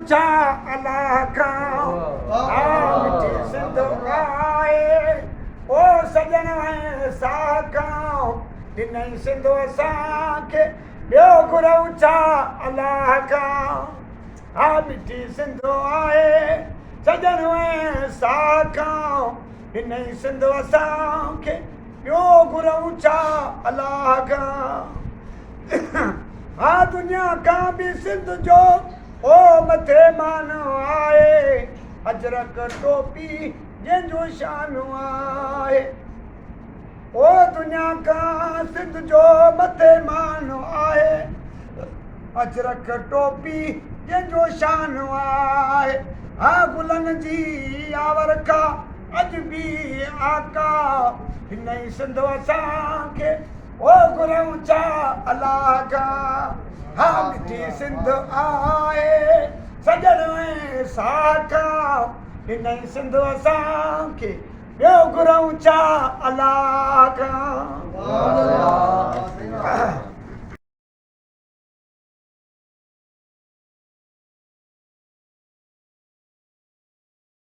चा अलाह का मिठी सिंध आए ओ सजन साका ॾिनई सिंध असांखे ॿियो घुरऊं छा अलाह का मिठी सिंध आहे सजन साका ॾिनई सिंध असांखे ॿियो घुरऊं छा अलाह का दुनिया का भी सिंध जो ओ मथे मानो आए अजरक टोपी जंहिंजो शान आहे ओ दुनिया का सिंध जो मथे मानो आहे अजरक टोपी जंहिंजो शान आहे गुलनि जी आवर खां अॼु बि आका हिन ई सिंध असांखे ओ घुरऊं छा अलाह का मिठी सिंध आहे सजन साका हिन ई सिंध असांखे ॿियो घुरऊं छा अलाह का